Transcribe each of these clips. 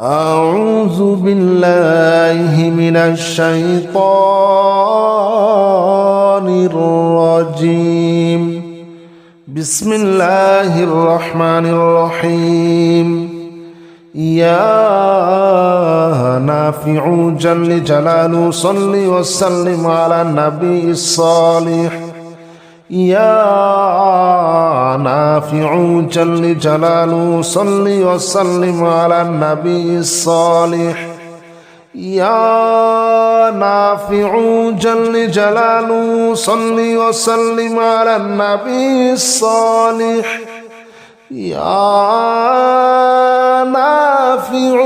أعوذ بالله من الشيطان الرجيم. بسم الله الرحمن الرحيم. يا نافع جل جلاله صل وسلم على النبي الصالح. يا نافع جل جلاله صل وسلم على النبي الصالح. يا نافع جل جلاله صل وسلم على النبي الصالح. يا نافع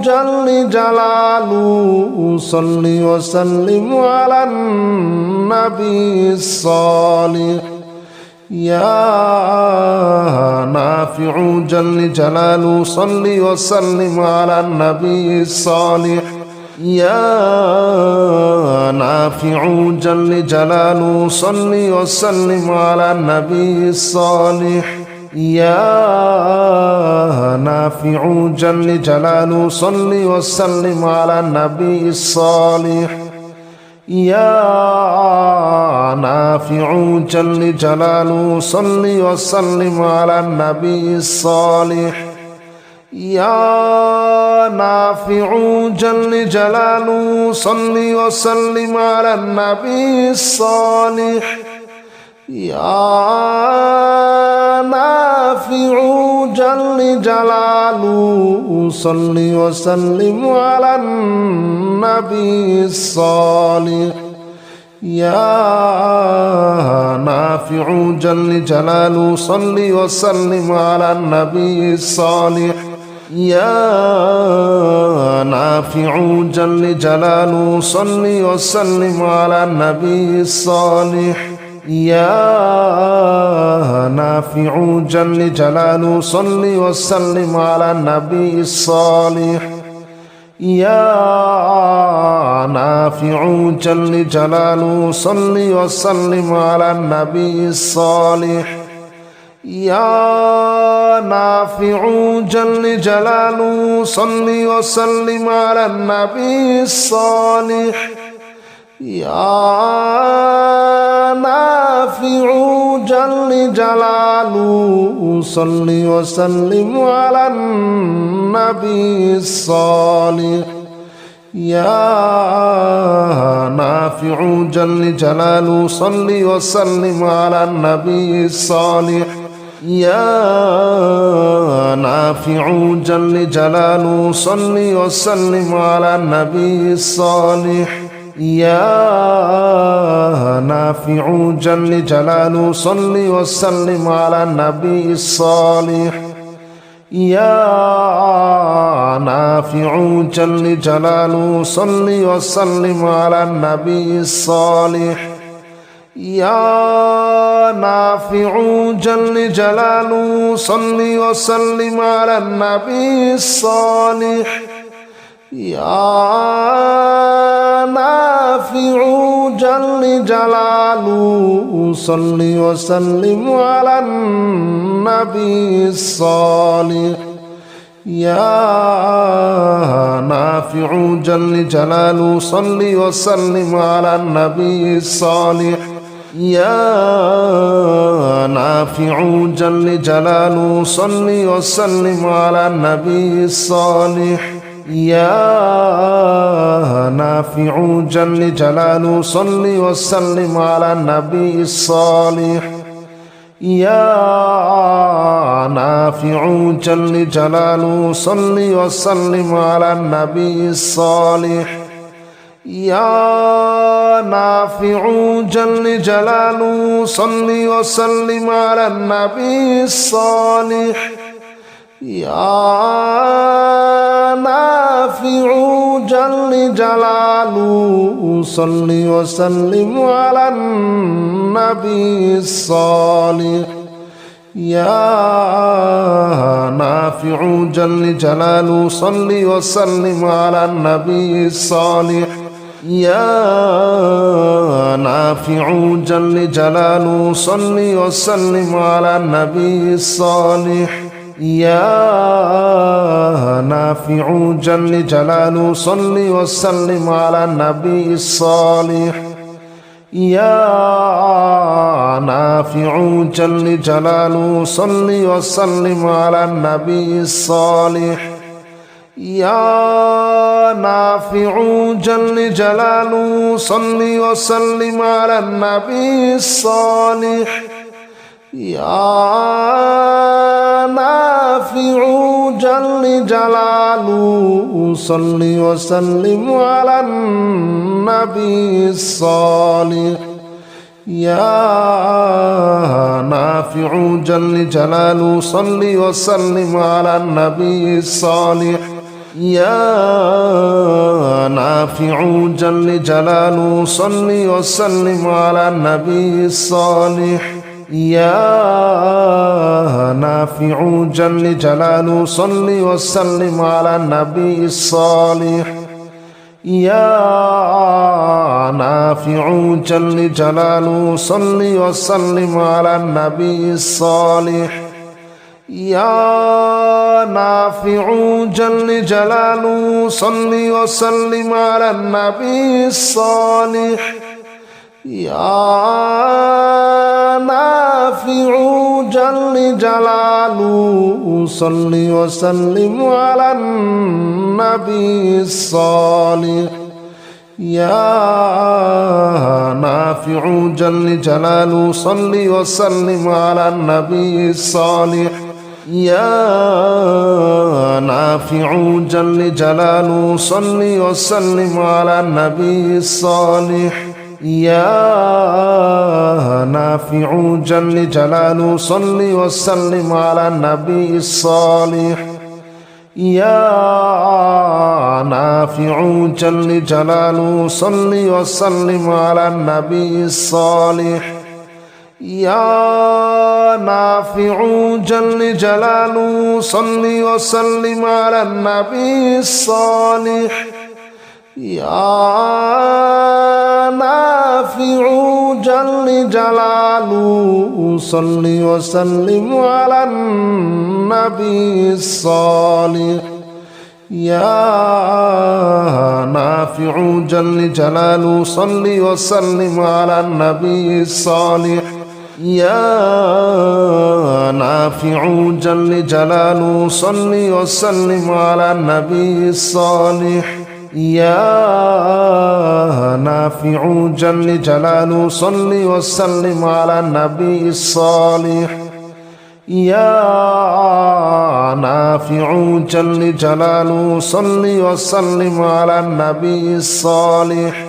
جل جلاله صل وسلم على النبي الصالح. يا نافع جل جلاله صل وسلم على النبي الصالح. يا نافع جل جلاله صل وسلم على النبي الصالح. يا نافع جل جلاله صل وسلم على النبي الصالح. يا نافع جل جلاله صل وسلم على النبي الصالح. يا نافع جل جلاله صل وسلم على النبي الصالح. يا نافع جل جلاله صل وسلم على النبي الصالح. يا نافع جل جلاله صل وسلم على النبي الصالح. يا نافع جل جلاله صل وسلم على النبي الصالح. يا نافع جل جلاله صل وسلم على النبي الصالح. يا نافع جل جلاله صل وسلم على النبي الصالح. يا نافع جل جلاله صل وسلم على النبي الصالح. يا نافع جل جلاله صل وسلم على النبي الصالح. يا نافع جل جلاله صل وسلم على النبي الصالح. يا نافع جل جلاله صل وسلم على النبي الصالح. يا نافع جل جلاله صل وسلم على النبي الصالح. يا نافع جل جلاله صل وسلم على النبي الصالح. يا نافع جل جلاله صل وسلم على النبي الصالح. يا نافع جل جلاله صل وسلم على النبي الصالح. يا نافع جل جلاله صل وسلم على النبي الصالح. يا نافع جل جلاله صل وسلم على النبي الصالح. يا نافع جل جلاله صل وسلم على النبي الصالح. يا نافع جل جلاله صل وسلم على النبي الصالح. يا نافع جل جلاله صل وسلم على النبي الصالح. يا نافع جل جلاله صل وسلم على النبي الصالح. يا نافع جل جلاله صل وسلم على النبي الصالح. يا نافع جل جلاله صل وسلم على النبي الصالح. يا نافع جل جلاله صل وسلم على النبي الصالح يا نافع جل جلاله صل وسلم على النبي الصالح يا نافع جل جلاله صل وسلم على النبي الصالح يا نافع جل جلاله صل وسلم على النبي الصالح يا نافع جل جلاله صل وسلم على النبي الصالح يا نافع جل جلاله صل وسلم على النبي الصالح يا نافع جل جلاله صل وسلم على النبي الصالح يا نافع جل جلاله صل وسلم على النبي الصالح يا نافع جل جلاله صل وسلم على النبي الصالح يا نافع جل جلاله صل وسلم على النبي الصالح يا نافع جل جلاله صل وسلم على النبي الصالح يا نافع جل جلاله صل وسلم على النبي الصالح يا نافع جل جلاله صل وسلم على النبي الصالح يا نافع جل جلاله صل وسلم على النبي الصالح يا نافع جل جلاله صل وسلم على النبي الصالح يا نافع جل جلاله صل وسلم على النبي الصالح يا نافع جل جلاله صل وسلم على النبي الصالح يا نافع جل جلاله صل وسلم على النبي الصالح يا نافع جل جلاله صل وسلم على النبي الصالح يا نافع جل جلاله صل وسلم على النبي الصالح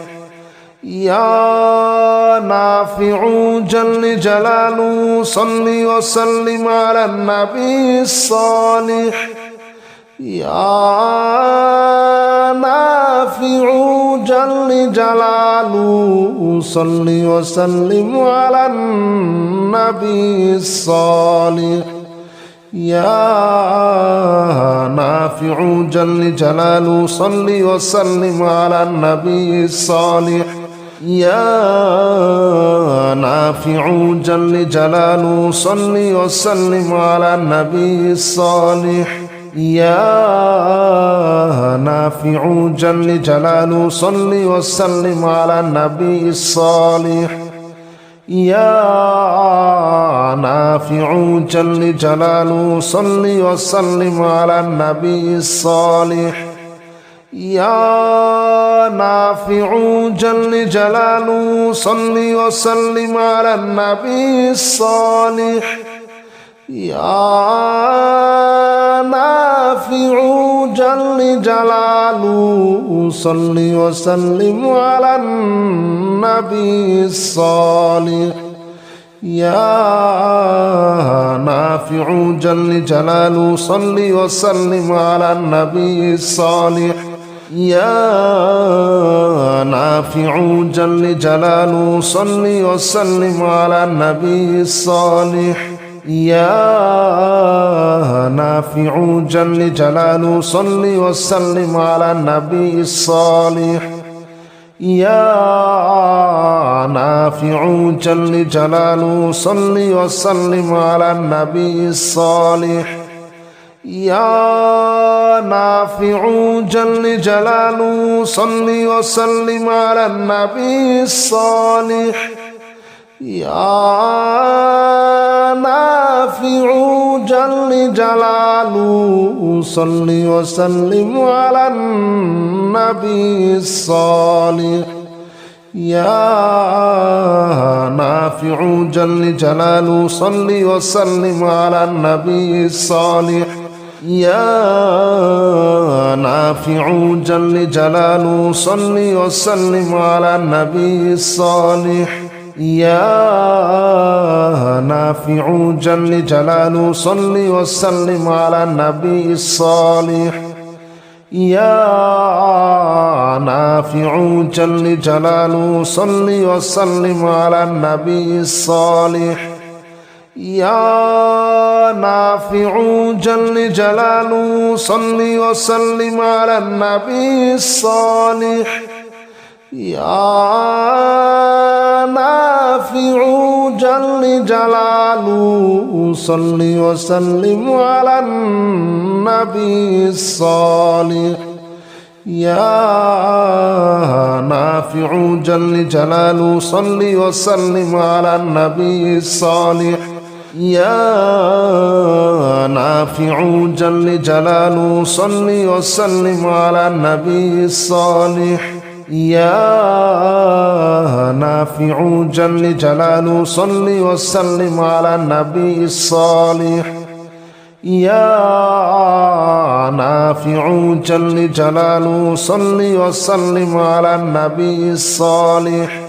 يا نافع جل جلاله صل وسلم على النبي الصالح يا نافع جل جلاله صل وسلم على النبي الصالح يا نافع جل جلاله صل وسلم على النبي الصالح يا نافع جل جلاله صل وسلم على النبي الصالح يا نافع جل جلاله صل وسلم على النبي الصالح يا نافع جل جلاله صل وسلم على النبي الصالح يا نافع جل جلاله صل وسلم على النبي الصالح يا نافع جل جلاله صل وسلم على النبي الصالح يا نافع جل جلاله صل وسلم على النبي الصالح يا نافع جل جلاله صل وسلم على النبي الصالح يا نافع جل جلاله صل وسلم على النبي الصالح يا نافع جل جلاله صل وسلم على النبي الصالح يا نافع جل جلاله صل وسلم على النبي الصالح يا نافع جل جلاله صل وسلم على النبي الصالح يا نافع جل جلاله صل وسلم على النبي الصالح يا نافع جل جلاله صل وسلم على النبي الصالح يا نافع جل جلاله صل وسلم على النبي الصالح يا نافع جل جلاله صل وسلم على النبي الصالح يا نافع جل جلاله صل وسلم على النبي الصالح يا نافع جل جلاله صل وسلم على النبي الصالح يا نافع جل جلاله صل وسلم على النبي الصالح يا نافع جل جلاله صل وسلم على النبي الصالح يا نافع جل جلاله صل وسلم على النبي الصالح يا نافع جل جلاله صل وسلم على النبي الصالح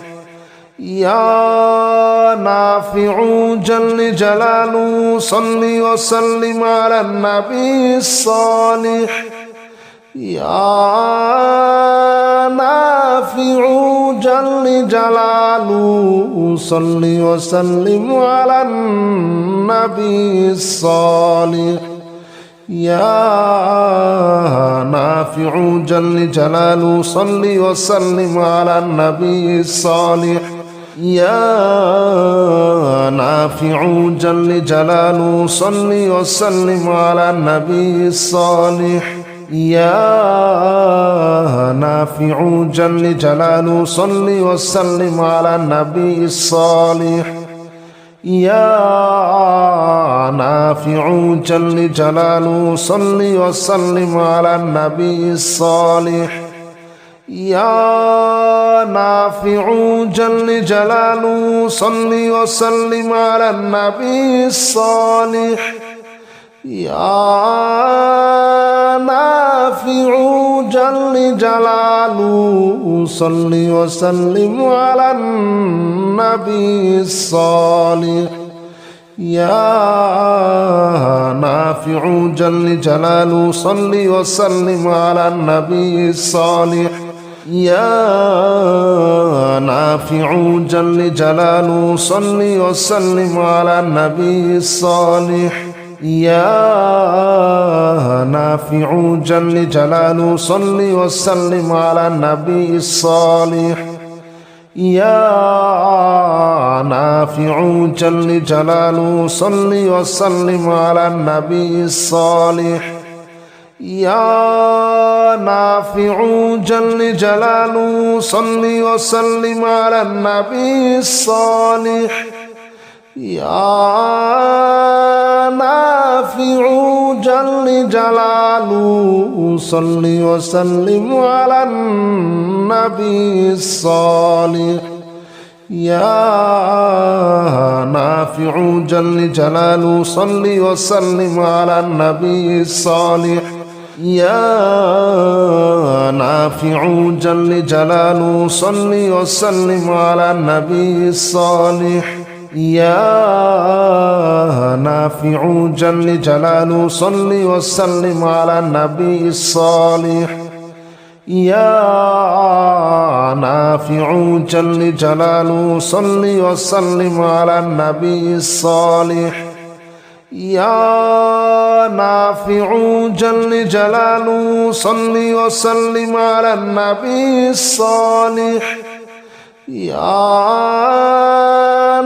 يا نافع جل جلاله صل وسلم على النبي الصالح يا نافع جل جلاله صل وسلم على النبي الصالح يا نافع جل جلاله صل وسلم على النبي الصالح يا نافع جل جلاله صل وسلم على النبي الصالح يا نافع جل جلاله صل وسلم على النبي الصالح يا نافع جل جلاله صل وسلم على النبي الصالح يا نافع جل جلاله صل وسلم على النبي الصالح يا نافع جل جلاله صل وسلم على النبي الصالح يا نافع جل جلاله صل وسلم على النبي الصالح يا نافع جل جلاله صل وسلم على النبي الصالح يا نافع جل جلاله صل وسلم على النبي الصالح يا نافع جل جلاله صل وسلم على النبي الصالح يا نافع جل جلاله صل وسلم على النبي الصالح يا نافع جل جلاله صل وسلم على النبي الصالح يا نافع جل جلاله صل وسلم على النبي الصالح يا نافع جل جلاله صل وسلم على النبي الصالح يا نافع جل جلاله صل وسلم على النبي الصالح يا نافع جل جلاله صل وسلم على النبي الصالح يا نافع جل جلاله صل وسلم على النبي الصالح يا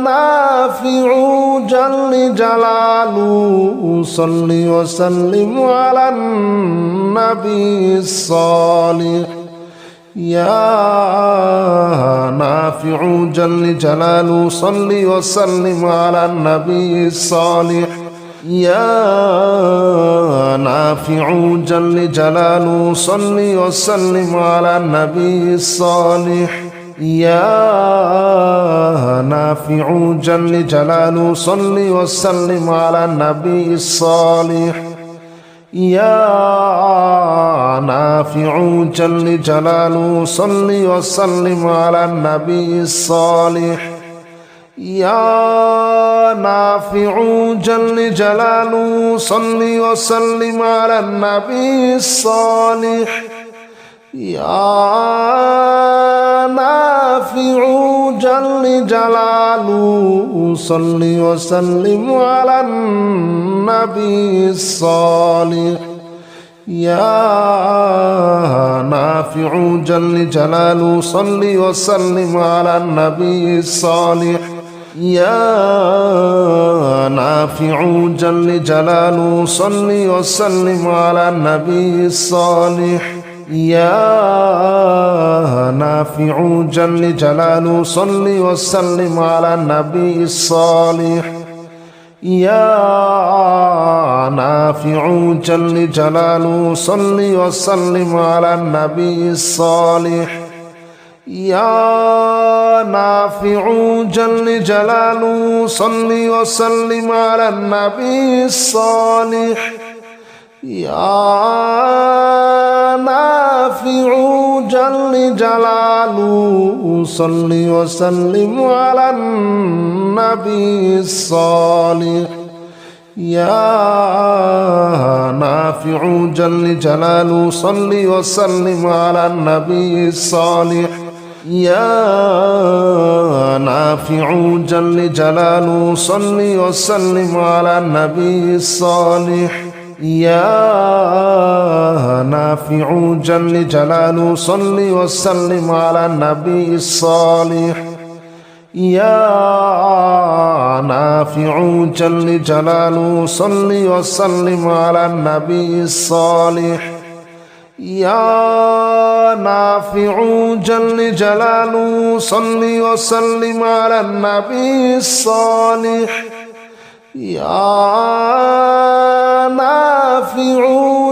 نافع جل جلاله صل وسلم على النبي الصالح يا نافع جل جلاله صل وسلم على النبي الصالح يا نافع جل جلاله صل وسلم على النبي الصالح يا نافع جل جلاله صل وسلم على النبي الصالح يا نافع جل جلاله صل وسلم على النبي الصالح يا نافع جل جلاله صل وسلم على النبي الصالح يا نافع جل جلاله صل وسلم على النبي الصالح يا نافع جل جلاله صل وسلم على النبي الصالح يا نافع جل جلاله صل وسلم على النبي الصالح يا نافع جل جلاله صل وسلم على النبي الصالح يا نافع جل جلاله صل وسلم على النبي الصالح يا نافع جل جلاله صل وسلم على النبي الصالح يا نافع جل جلاله صل وسلم على النبي الصالح يا نافع جل جلاله صل وسلم على النبي الصالح يا نافع جل جلاله صل وسلم على النبي الصالح يا نافع جل جلاله صل وسلم على النبي الصالح يا نافع جل جلاله صل وسلم على النبي الصالح يا نافع جل جلاله صل وسلم على النبي الصالح يا نافع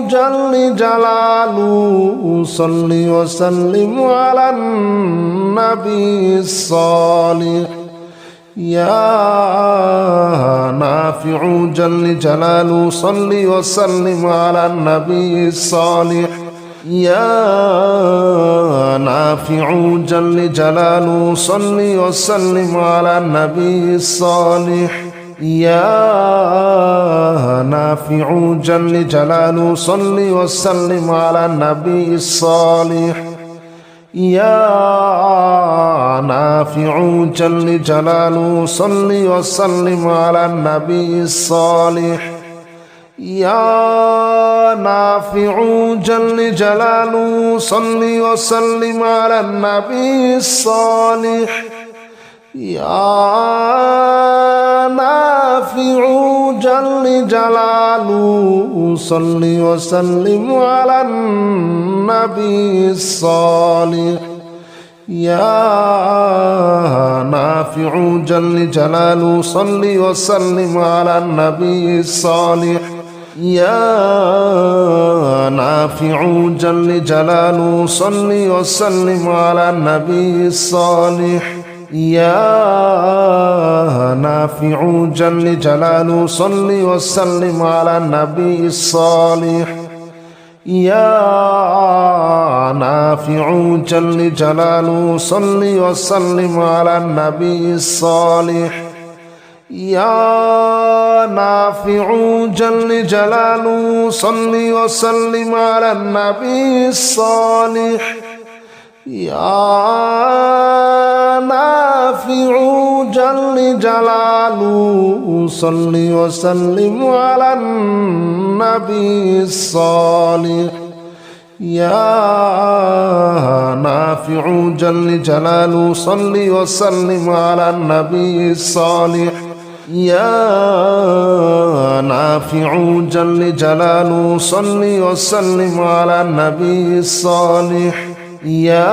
جل جلاله صل وسلم على النبي الصالح يا نافع جل جلاله صل وسلم على النبي الصالح يا نافع جل جلاله صل وسلم على النبي الصالح يا نافع جل جلاله صل وسلم على النبي الصالح يا نافع جل جلاله صل وسلم على النبي الصالح يا نافع جل جلاله صل وسلم على النبي الصالح يا نافع جل جلاله صل وسلم على النبي الصالح يا نافع جل جلاله صل وسلم على النبي الصالح يا نافع جل جلاله صل وسلم على النبي الصالح يا نافع جل جلاله صل وسلم على النبي الصالح يا نافع جل جلاله صل وسلم على النبي الصالح يا نافع جل جلاله صل وسلم على النبي الصالح يا نافع جل جلاله صل وسلم على النبي الصالح يا نافع جل جلاله صل وسلم على النبي الصالح يا نافع جل جلاله صل وسلم على النبي الصالح يا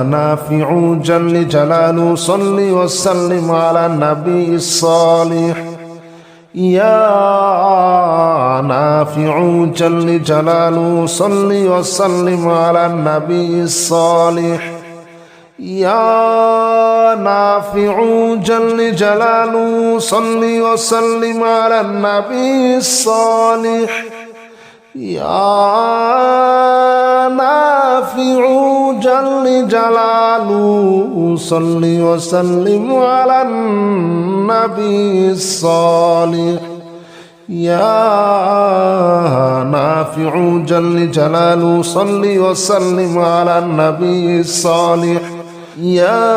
نافع جل جلاله صل وسلم على النبي الصالح يا نافع جل جلاله صل وسلم على النبي الصالح يا نافع جل جلاله صل وسلم على النبي الصالح يا نافع جل جلاله صل وسلم على النبي الصالح يا نافع جل جلاله صل وسلم على النبي الصالح يا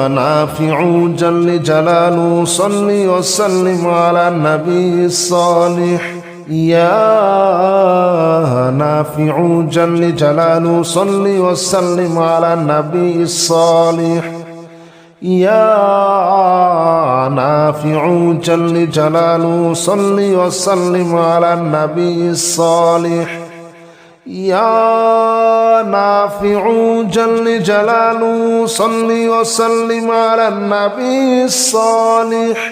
نافع جل جلاله صل وسلم على النبي الصالح يا نافع جل جلاله صل وسلم على النبي الصالح يا نافع جل جلاله صل وسلم على النبي الصالح يا نافع جل جلاله صل وسلم على النبي الصالح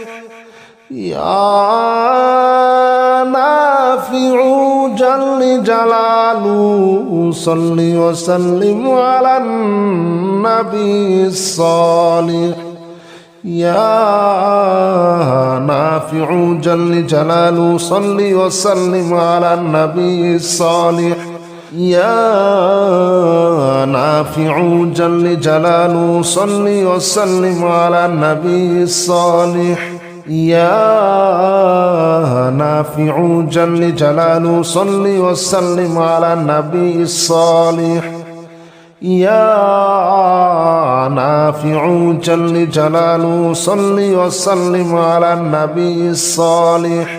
يا نافع جل جلاله صل وسلم على النبي الصالح يا نافع جل جلاله صل وسلم على النبي الصالح يا نافع جل جلاله صل وسلم على النبي الصالح يا نافع جل جلاله صل وسلم على النبي الصالح يا نافع جل جلاله صل وسلم على النبي الصالح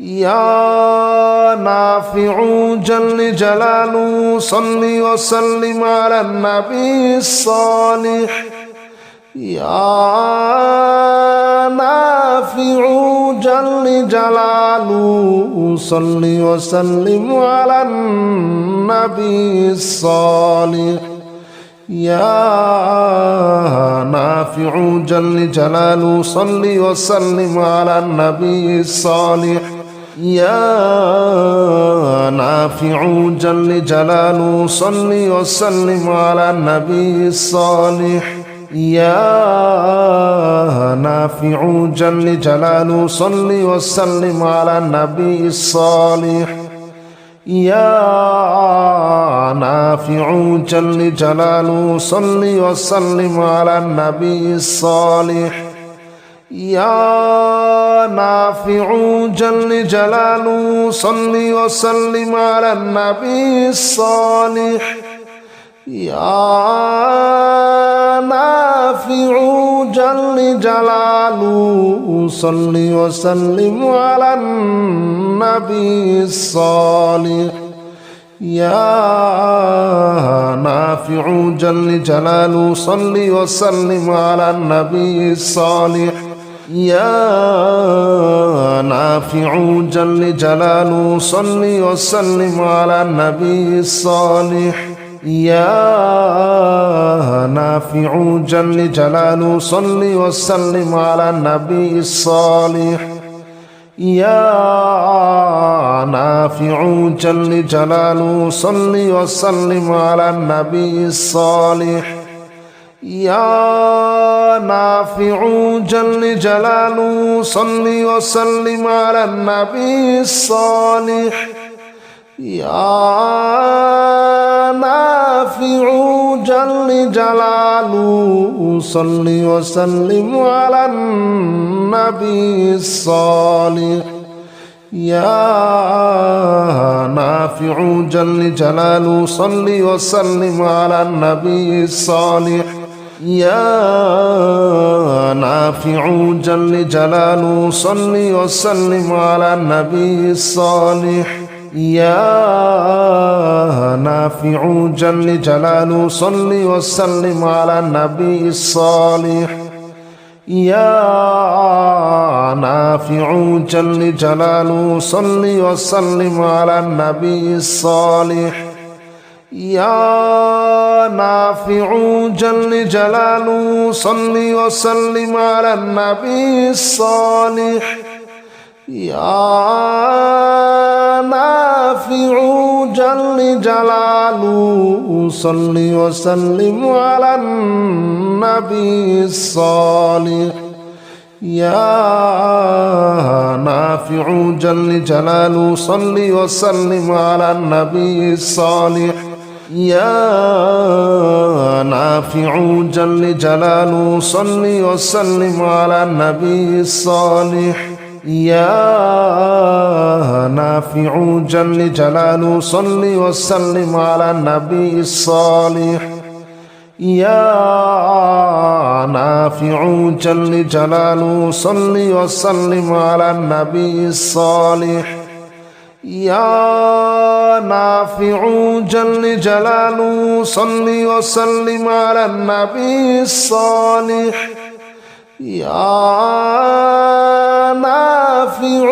يا نافع جل جلاله صل وسلم على النبي الصالح يا نافع جل جلاله صل وسلم على النبي الصالح يا نافع جل جلاله صل وسلم على النبي الصالح يا نافع جل جلاله صل وسلم على النبي الصالح يا نافع جل جلاله صل وسلم على النبي الصالح يا نافع جل جلاله صل وسلم على النبي الصالح يا نافع جل جلاله صل وسلم على النبي الصالح يا نافع جل جلاله صل وسلم على النبي الصالح يا نافع جل جلاله صل وسلم على النبي الصالح يا نافع جل جلاله صل وسلم على النبي الصالح يا نافع جل جلاله صل وسلم على النبي الصالح يا نافع جل جلاله صل وسلم على النبي الصالح يا نافع جل جلاله صل وسلم على النبي الصالح يا نافع جل جلاله صل وسلم على النبي الصالح يا نافع جل جلاله صل وسلم على النبي الصالح يا نافع جل جلاله صل وسلم على النبي الصالح يا نافع جل جلاله صل وسلم على النبي الصالح يا نافع جل جلاله صل وسلم على النبي الصالح يا نافع جل جلاله صل وسلم على النبي الصالح يا نافع جل جلاله صل وسلم على النبي الصالح يا نافع جل جلاله صل وسلم على النبي الصالح يا نافع جل جلاله صل وسلم على النبي الصالح يا نافع جل جلاله صل وسلم على النبي الصالح يا نافع جل جلاله صل وسلم على النبي الصالح يا نافع جل جلاله صل وسلم على النبي الصالح يا نافع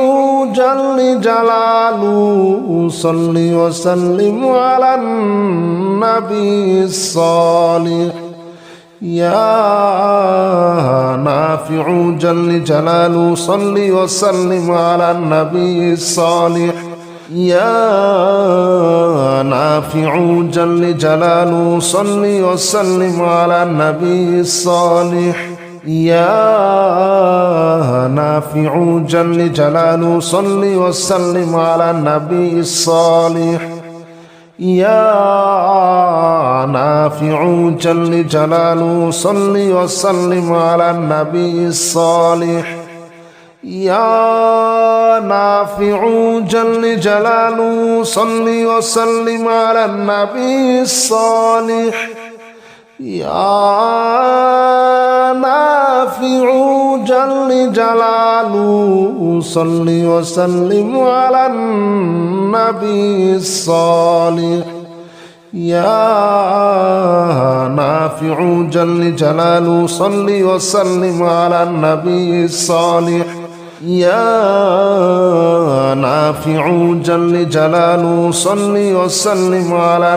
جل جلاله صل وسلم على النبي الصالح يا نافع جل جلاله صل وسلم على النبي الصالح يا نافع جل جلاله صل وسلم على النبي الصالح يا نافع جل جلاله صل وسلم على النبي الصالح يا نافع جل جلاله صل وسلم على النبي الصالح يا نافع جل جلاله صل وسلم على النبي الصالح يا نافع جل جلاله صل وسلم على النبي الصالح يا نافع جل جلاله صل وسلم على النبي الصالح يا نافع جل جلاله صل وسلم على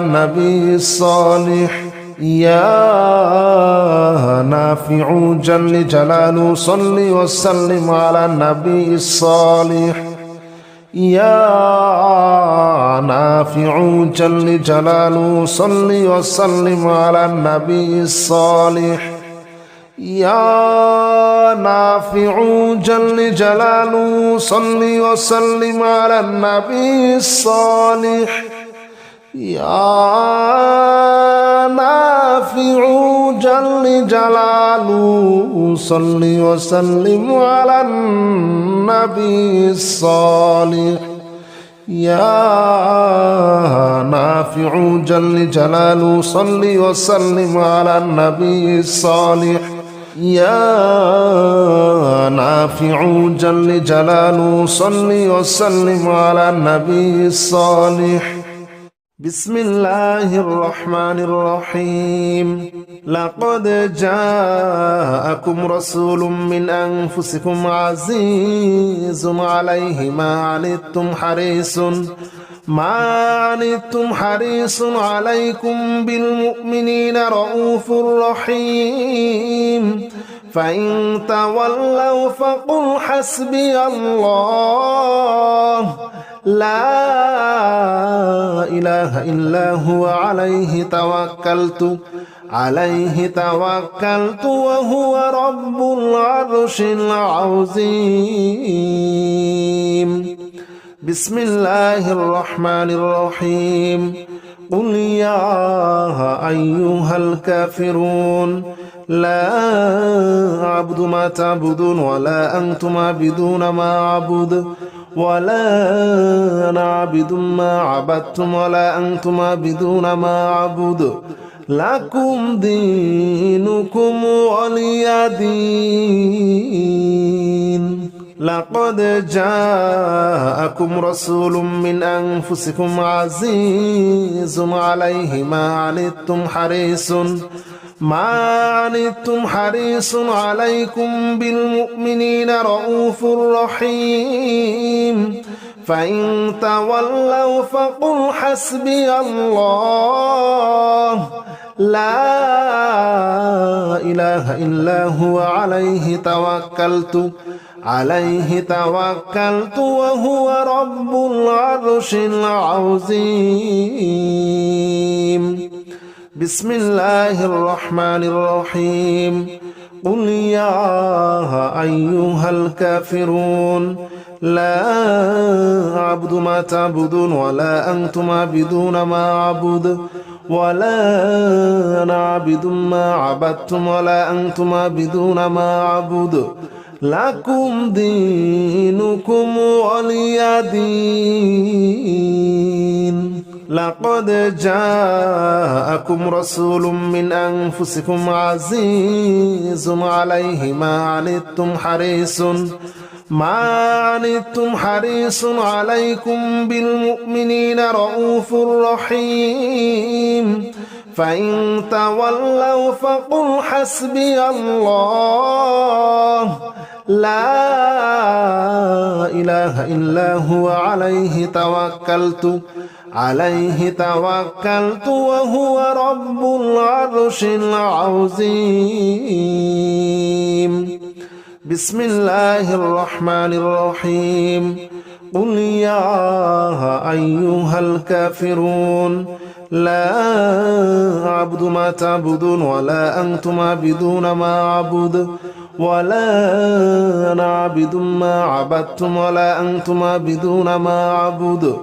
النبي الصالح يا نافع جل جلاله صل وسلم على النبي الصالح يا نافع جل جلاله صل وسلم على النبي الصالح يا نافع جل جلاله صل وسلم على النبي الصالح يا نافع جل جلاله صل وسلم على النبي الصالح يا نافع جل جلاله صل وسلم على النبي الصالح يا نافع جل جلاله صل وسلم على النبي الصالح بسم الله الرحمن الرحيم لقد جاءكم رسول من أنفسكم عزيز عليه ما عنتم حريص عليكم بالمؤمنين رؤوف رحيم فإن تولوا فقل حسبي الله لا إله إلا هو عليه توكلت وهو رب العرش العظيم بسم الله الرحمن الرحيم قل يا أيها الكافرون لا أعبد ما تعبدون ولا أنتم عابدون ما أعبد ولا أنا عابد ما عبدتم ولا أنتم عابدون ما أعبد لكم دينكم ولي دين لقد جاءكم رسول من أنفسكم عزيز عليه ما عنتم حريص عليكم بالمؤمنين رؤوف رحيم فإن تولوا فقل حسبي الله لا إله إلا هو عليه توكلت وهو رب العرش العظيم بسم الله الرحمن الرحيم قل يا أيها الكافرون لا أعبد ما تعبدون ولا أنتم عابدون ما أعبد ولا أنا عابد ما عبدتم ولا أنتم عابدون ما أعبد لكم دينكم ولي دين لقد جاءكم رسول من أنفسكم عزيز عليه ما عنتم حريص عليكم بالمؤمنين رؤوف رحيم فإن تولوا فقل حسبي الله لا إله إلا هو عليه توكلت وهو رب العرش العظيم بسم الله الرحمن الرحيم قل يا أيها الكافرون لا أعبد ما تعبدون ولا أنتم عابدون ما أعبد ولا أنا عابد ما عبدتم ولا أنتم عابدون ما أعبد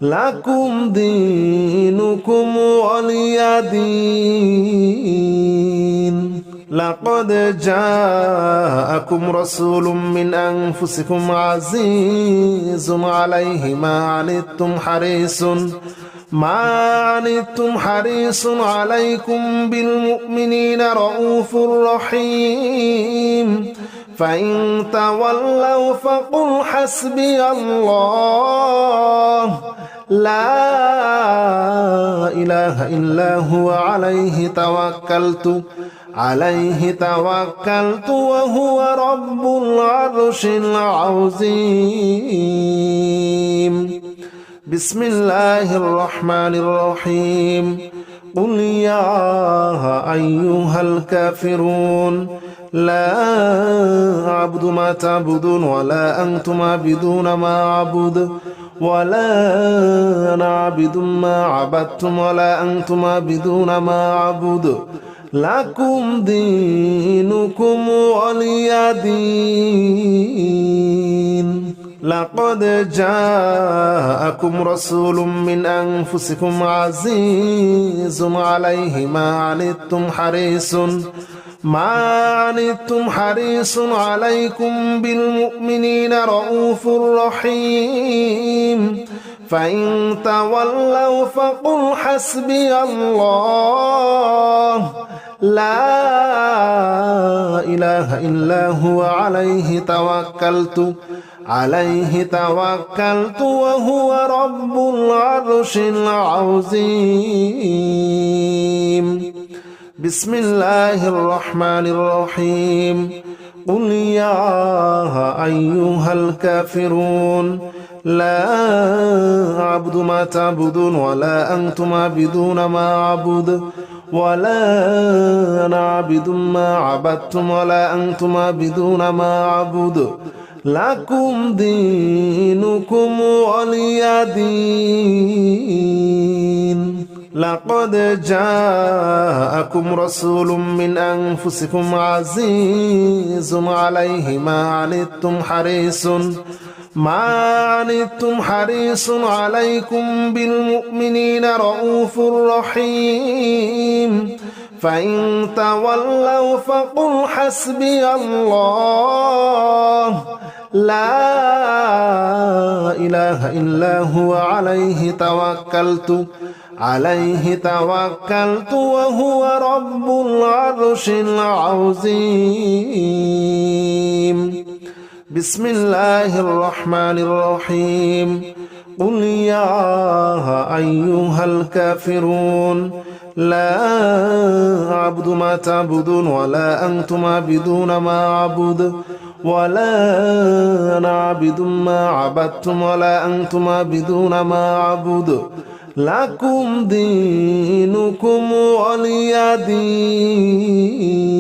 لكم دينكم ولي دين لقد جاءكم رسول من أنفسكم عزيز عليه ما عنتم حريص عليكم بالمؤمنين رؤوف رحيم فإن تولوا فقل حسبي الله لا إله إلا هو عليه توكلت وهو رب العرش العظيم بسم الله الرحمن الرحيم قل يا أيها الكافرون لا أعبد ما تعبدون ولا أنتم عابدون ما أعبد ولا أنا عابد ما عبدتم ولا أنتم عابدون ما أعبد لكم دينكم ولي دين لقد جاءكم رسول من أنفسكم عزيز عليه ما عنتم حريص عليكم بالمؤمنين رؤوف رحيم فإن تولوا فقل حسبي الله لا إله إلا هو عليه توكلت وهو رب العرش العظيم بسم الله الرحمن الرحيم قل يا أيها الكافرون لا أعبد ما تعبدون ولا أنتم عابدون ما أعبد ولا أنا عابد ما عبدتم ولا أنتم عابدون ما أعبد لكم دينكم ولي دين لقد جاءكم رسول من أنفسكم عزيز عليه ما عنتم حريص عليكم بالمؤمنين رؤوف رحيم فإن تولوا فقل حسبي الله لا إله إلا هو عليه توكلت وهو رب العرش العظيم بسم الله الرحمن الرحيم قل يا أيها الكافرون لا أعبد ما تعبدون ولا أنتم عابدون ما أعبد ولا أنا عابد ما عبدتم ولا أنتم عابدون ما أعبد لكم دينكم ولي دين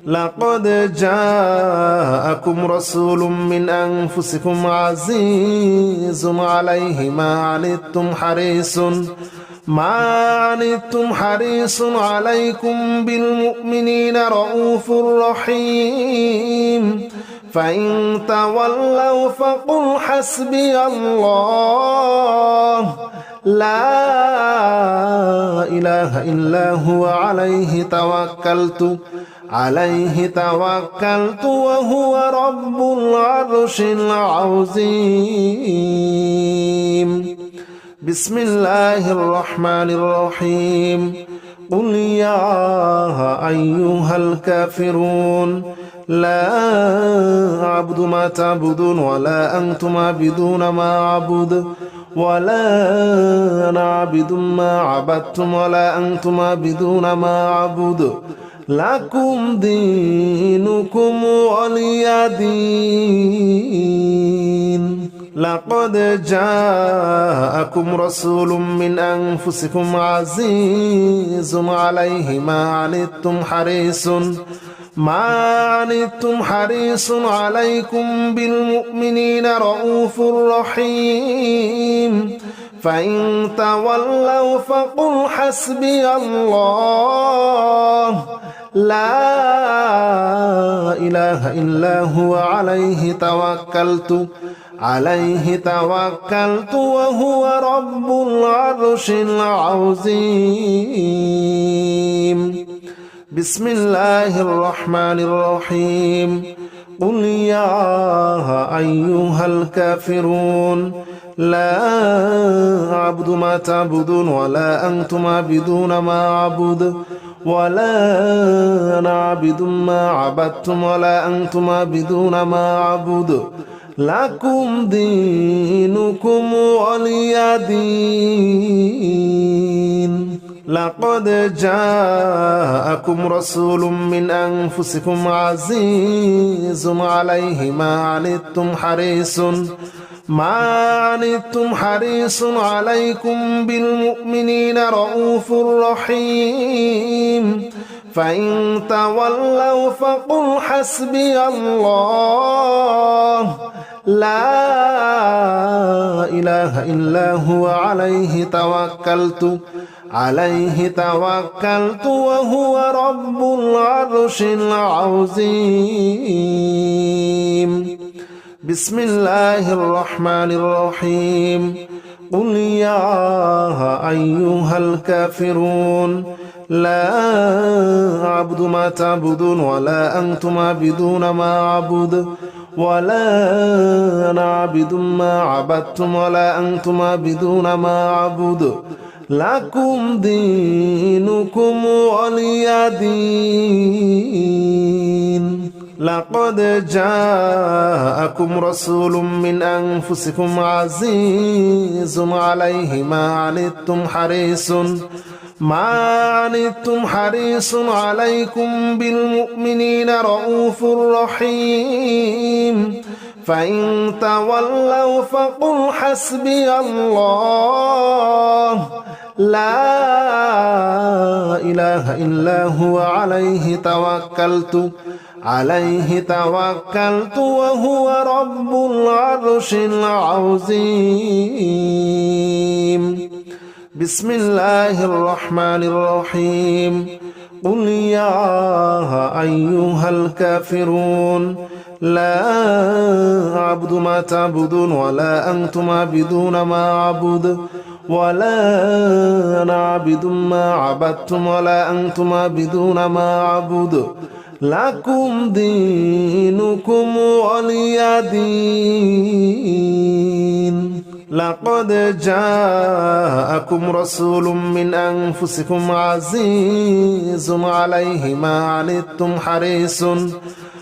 لقد جاءكم رسول من أنفسكم عزيز عليه ما عنتم حريص عليكم بالمؤمنين رؤوف رحيم فإن تولوا فقل حسبي الله لا إله إلا هو عليه توكلت وهو رب العرش العظيم بسم الله الرحمن الرحيم قل يا أيها الكافرون لا أعبد ما تعبدون ولا أنتم عابدون ما أعبد ولا أنا عابد ما عبدتم ولا أنتم عابدون ما أعبد لكم دينكم ولي دين لقد جاءكم رسول من أنفسكم عزيز عليه ما عنتم حريص عليكم بالمؤمنين رؤوف رحيم فإن تولوا فقل حسبي الله لا إله إلا هو عليه توكلت وهو رب العرش العظيم بسم الله الرحمن الرحيم قل يا أيها الكافرون لا أعبد ما تعبدون ولا أنتم عابدون ما أعبد ولا أنا عابد ما عبدتم ولا أنتم عابدون ما أعبد لكم دينكم ولي دين لقد جاءكم رسول من أنفسكم عزيز عليه ما عنتم حريص عليكم بالمؤمنين رؤوف رحيم فإن تولوا فقل حسبي الله لا إله إلا هو عليه توكلت وهو رب العرش العظيم بسم الله الرحمن الرحيم قل يا أيها الكافرون لا أعبد ما تعبدون ولا أنتم عابدون ما أعبد ولا أنا عابد ما عبدتم ولا أنتم عابدون ما أعبد لكم دينكم ولي دين لقد جاءكم رسول من أنفسكم عزيز عليه ما عنتم حريص عليكم بالمؤمنين رؤوف رحيم فإن تولوا فقل حسبي الله لا إله إلا هو عليه توكلت وهو رب العرش العظيم بسم الله الرحمن الرحيم قل يا أيها الكافرون لا أعبد ما تعبدون ولا أنتم عابدون ما أعبد ولا أنا عابد ما عبدتم ولا أنتم عابدون ما أعبد لكم دينكم ولي دين لقد جاءكم رسول من أنفسكم عزيز عليه ما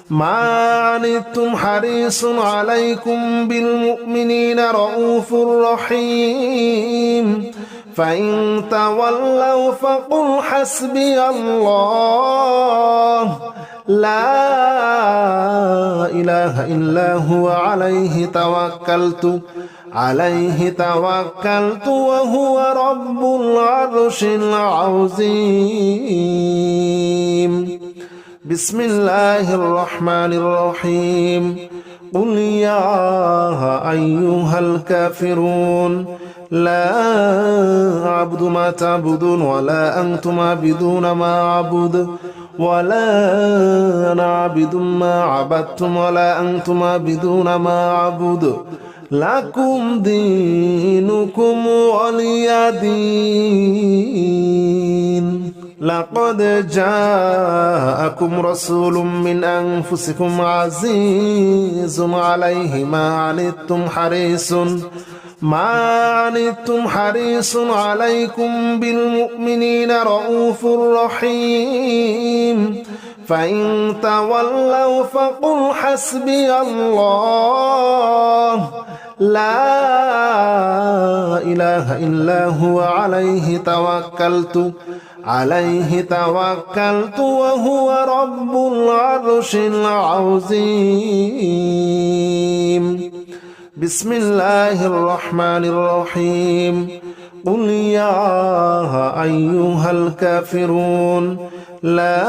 ما عنتم حريص عليكم بالمؤمنين رؤوف رحيم فإن تولوا فقل حسبي الله لا إله إلا هو عليه توكلت وهو رب العرش العظيم بسم الله الرحمن الرحيم قل يا أيها الكافرون لا أعبد ما تعبدون ولا أنتم عابدون ما أعبد ولا أنا عابد ما عبدتم ولا أنتم عابدون ما أعبد لكم دينكم ولي دين لقد جاءكم رسول من أنفسكم عزيز عليه ما عنتم حريص عليكم بالمؤمنين رؤوف رحيم فإن تولوا فقل حسبي الله لا إله إلا هو عليه توكلت وهو رب العرش العظيم بسم الله الرحمن الرحيم قل يا أيها الكافرون لا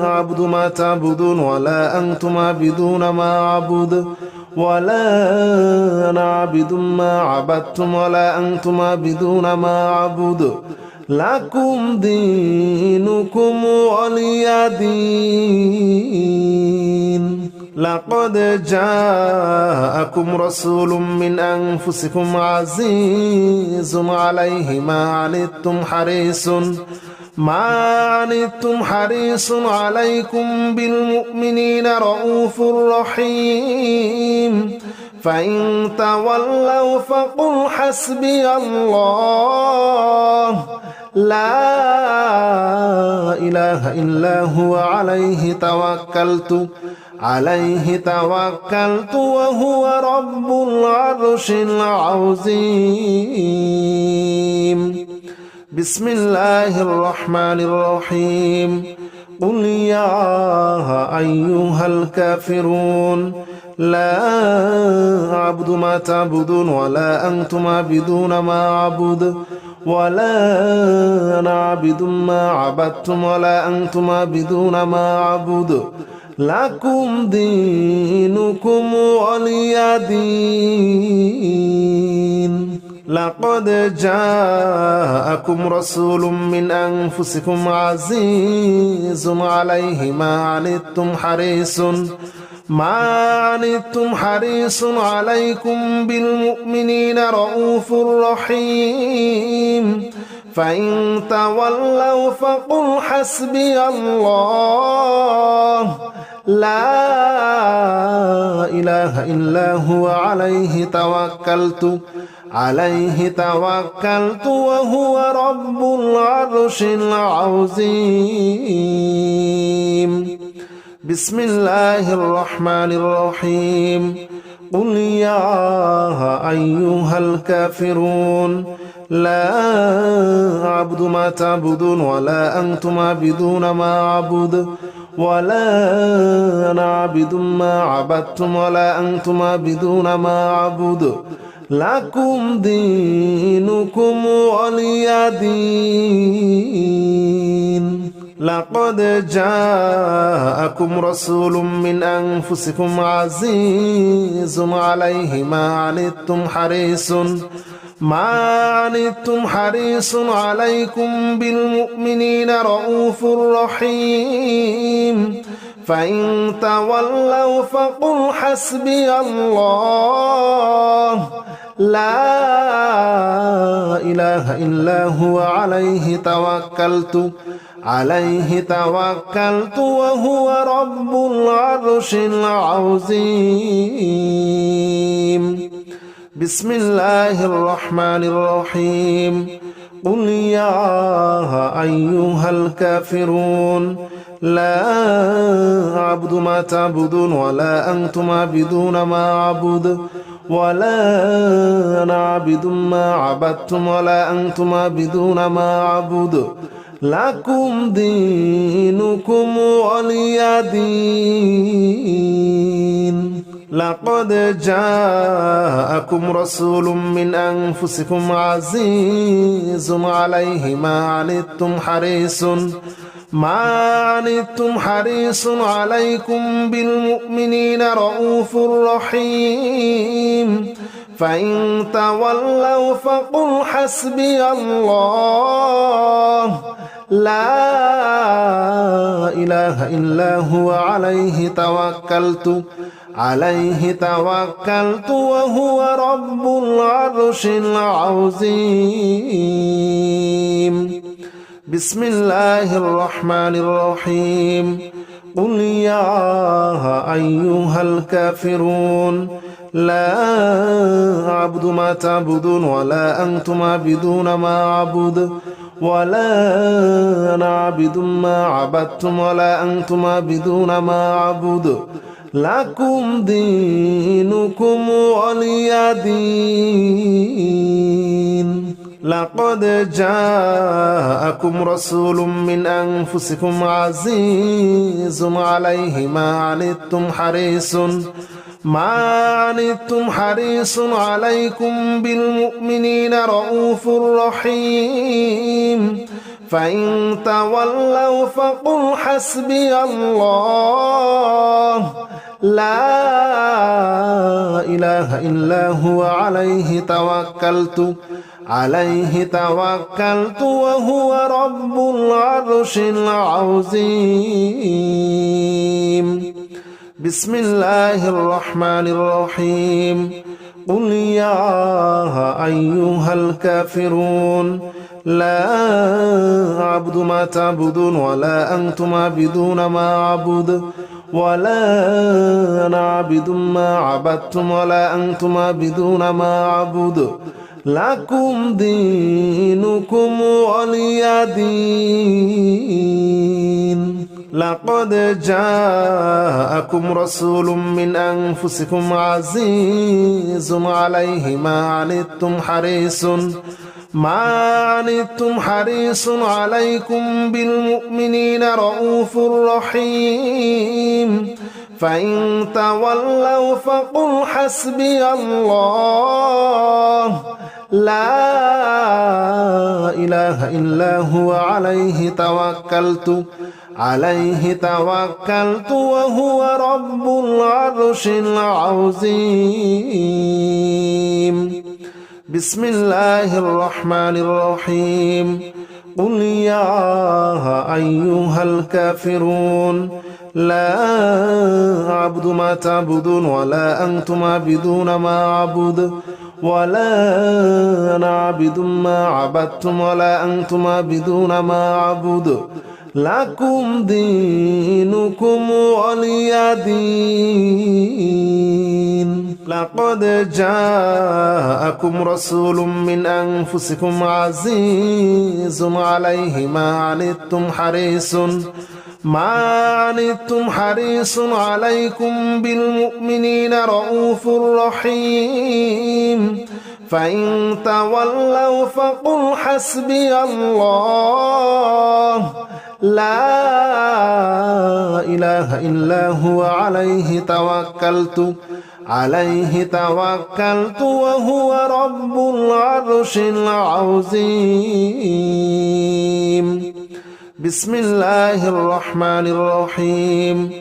أعبد ما تعبدون ولا أنتم عابدون ما أعبد ولا أنا عابد ما عبدتم ولا أنتم عابدون ما أعبد لكم دينكم ولي دين لقد جاءكم رسول من أنفسكم عزيز عليه ما عنتم حريص عليكم بالمؤمنين رؤوف رحيم فإن تولوا فقل حسبي الله لا إله إلا هو عليه توكلت وهو رب العرش العظيم بسم الله الرحمن الرحيم قل يا أيها الكافرون لا أعبد ما تعبدون ولا أنتم عابدون ما أعبد ولا أنا عابد ما عبدتم ولا أنتم عابدون ما أعبد لكم دينكم ولي دين لقد جاءكم رسول من أنفسكم عزيز عليه ما عنتم حريص عليكم بالمؤمنين رؤوف رحيم فإن تولوا فقل حسبي الله لا إله إلا هو عليه توكلت وهو رب العرش العظيم بسم الله الرحمن الرحيم قل يا أيها الكافرون لا أعبد ما تعبدون ولا أنتم عابدون ما أعبد ولا أنا عابد ما عبدتم ولا أنتم عابدون ما أعبد لكم دينكم ولي دين لقد جاءكم رسول من أنفسكم عزيز عليه ما عنتم حريص عليكم بالمؤمنين رؤوف رحيم فإن تولوا فقل حسبي الله لا إله إلا هو عليه توكلت وهو رب العرش العظيم بسم الله الرحمن الرحيم قل يا أيها الكافرون لا أعبد ما تعبدون ولا أنتم عابدون ما أعبد ولا أنا عابد ما عبدتم ولا أنتم عابدون ما أعبد لكم دينكم ولي دين لقد جاءكم رسول من أنفسكم عزيز عليه ما عنتم حريص عليكم بالمؤمنين رؤوف رحيم فإن تولوا فقل حسبي الله لا إله إلا هو عليه توكلت وهو رب العرش العظيم بسم الله الرحمن الرحيم قل يا أيها الكافرون لا أعبد ما تعبدون ولا أنتم عابدون ما أعبد ولا أنا عابد ما عبدتم ولا أنتم عابدون ما أعبد لكم دينكم ولي دين لقد جاءكم رسول من أنفسكم عزيز عليه ما عنتم حريص عليكم بالمؤمنين رؤوف رحيم فإن تولوا فقل حسبي الله لا إله إلا هو عليه توكلت وهو رب العرش العظيم بسم الله الرحمن الرحيم قل يا أيها الكافرون لا أعبد ما تعبدون ولا أنتم عابدون ما أعبد ولا أنا عابد ما عبدتم ولا أنتم عابدون ما أعبد لكم دينكم ولي دين لقد جاءكم رسول من أنفسكم عزيز عليه ما عنتم حريص عليكم بالمؤمنين رؤوف رحيم فإن تولوا فقل حسبي الله لا إله إلا هو عليه توكلت وهو رب العرش العظيم بسم الله الرحمن الرحيم قل يا أيها الكافرون لا أعبد ما تعبدون ولا أنتم عابدون ما أعبد ولا أنا عابد ما عبدتم ولا أنتم عابدون ما أعبد لكم دينكم ولي دين لقد جاءكم رسول من أنفسكم عزيز عليه ما عنتم حريص عليكم بالمؤمنين رؤوف رحيم فإن تولوا فقل حسبي الله لا إله إلا هو عليه توكلت وهو رب العرش العظيم بسم الله الرحمن الرحيم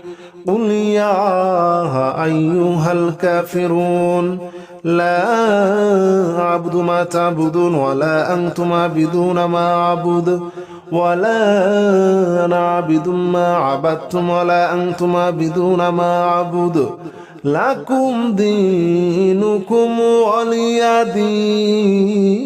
قل يا أيها الكافرون لا أعبد ما تعبدون ولا أنتم عابدون ما أعبد ولا أنا عابد ما عبدتم ولا أنتم عابدون ما أعبد لكم دينكم ولي دين